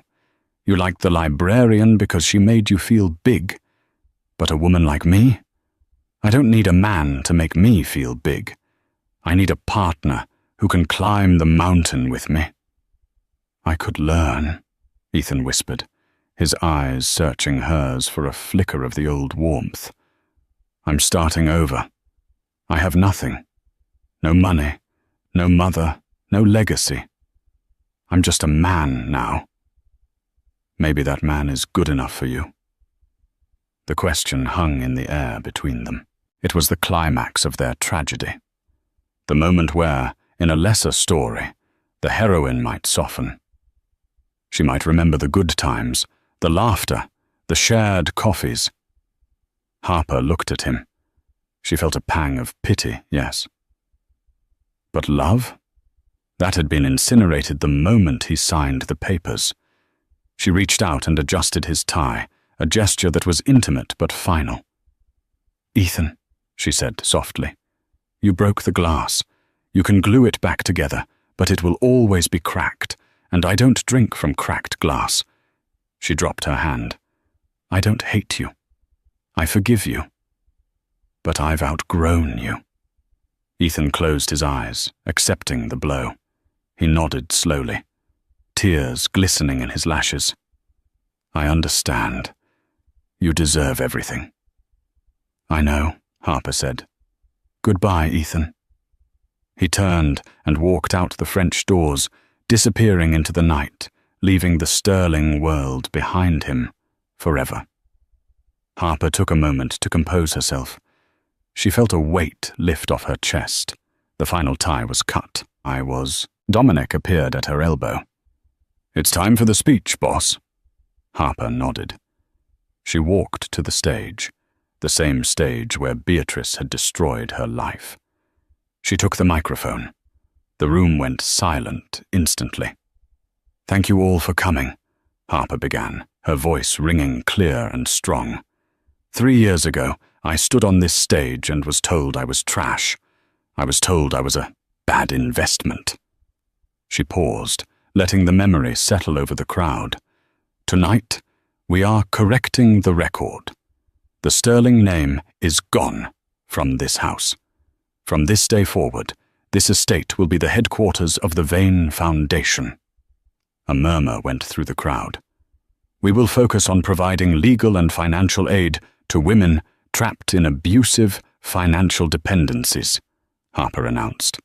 You liked the librarian because she made you feel big. But a woman like me? I don't need a man to make me feel big. I need a partner who can climb the mountain with me." "I could learn," Ethan whispered, his eyes searching hers for a flicker of the old warmth. "I'm starting over. I have nothing. No money, no mother, no legacy. I'm just a man now. Maybe that man is good enough for you." The question hung in the air between them. It was the climax of their tragedy. The moment where, in a lesser story, the heroine might soften. She might remember the good times, the laughter, the shared coffees. Harper looked at him. She felt a pang of pity, yes. But love? That had been incinerated the moment he signed the papers. She reached out and adjusted his tie, a gesture that was intimate but final. "Ethan," she said softly, "you broke the glass. You can glue it back together, but it will always be cracked, and I don't drink from cracked glass." She dropped her hand. "I don't hate you. I forgive you. But I've outgrown you." Ethan closed his eyes, accepting the blow. He nodded slowly, tears glistening in his lashes. "I understand. You deserve everything." "I know," Harper said. "Goodbye, Ethan." He turned and walked out the French doors, disappearing into the night, leaving the Sterling world behind him forever. Harper took a moment to compose herself. She felt a weight lift off her chest. The final tie was cut. Dominic appeared at her elbow. "It's time for the speech, boss." Harper nodded. She walked to the stage, the same stage where Beatrice had destroyed her life. She took the microphone. The room went silent instantly. "Thank you all for coming," Harper began, her voice ringing clear and strong. 3 years ago, I stood on this stage and was told I was trash. I was told I was a bad investment. She paused, letting the memory settle over the crowd. Tonight, we are correcting the record. The Sterling name is gone from this house. From this day forward, this estate will be the headquarters of the Vane Foundation. A murmur went through the crowd. We will focus on providing legal and financial aid to women trapped in abusive financial dependencies, Harper announced.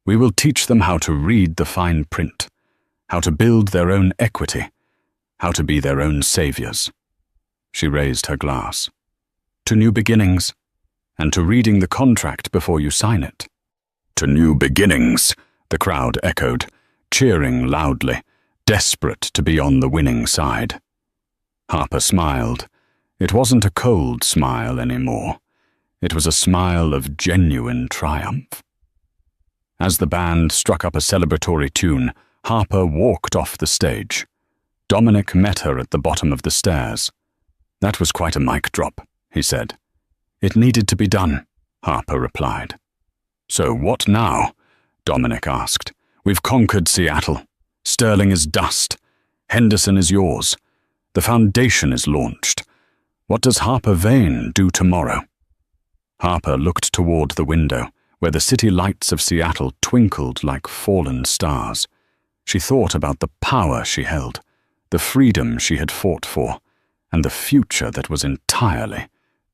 We will teach them how to read the fine print, how to build their own equity, how to be their own saviors. She raised her glass. To new beginnings, and to reading the contract before you sign it. To new beginnings, the crowd echoed, cheering loudly, desperate to be on the winning side. Harper smiled. It wasn't a cold smile anymore. It was a smile of genuine triumph. As the band struck up a celebratory tune, Harper walked off the stage. Dominic met her at the bottom of the stairs. That was quite a mic drop, he said. It needed to be done, Harper replied. So what now? Dominic asked. We've conquered Seattle. Sterling is dust. Henderson is yours. The foundation is launched. What does Harper Vane do tomorrow? Harper looked toward the window, where the city lights of Seattle twinkled like fallen stars. She thought about the power she held, the freedom she had fought for, and the future that was entirely,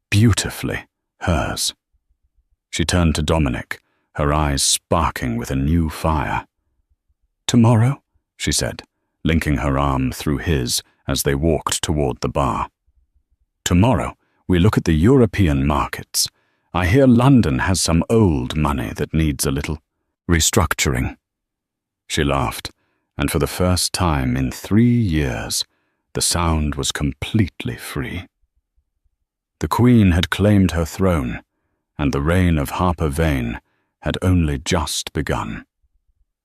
beautifully hers. She turned to Dominic, her eyes sparking with a new fire. Tomorrow, she said, linking her arm through his as they walked toward the bar. Tomorrow, we look at the European markets. I hear London has some old money that needs a little restructuring. She laughed, and for the first time in 3 years, the sound was completely free. The Queen had claimed her throne, and the reign of Harper Vane had only just begun.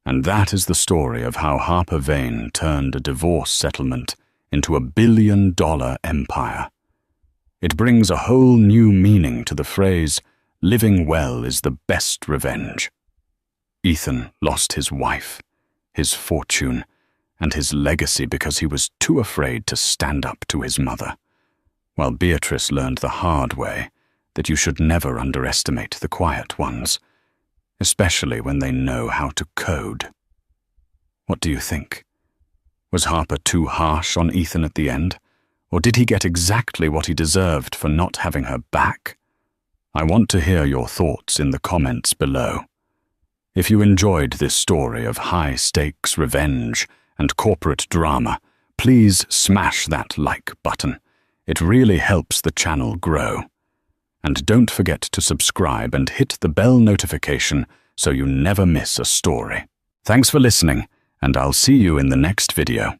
And that is the story of how Harper Vane turned a divorce settlement into a billion-dollar empire. It brings a whole new meaning to the phrase, living well is the best revenge. Ethan lost his wife, his fortune, and his legacy because he was too afraid to stand up to his mother, while Beatrice learned the hard way that you should never underestimate the quiet ones, especially when they know how to code. What do you think? Was Harper too harsh on Ethan at the end, or did he get exactly what he deserved for not having her back? I want to hear your thoughts in the comments below. If you enjoyed this story of high-stakes revenge and corporate drama, please smash that like button. It really helps the channel grow. And don't forget to subscribe and hit the bell notification so you never miss a story. Thanks for listening, and I'll see you in the next video.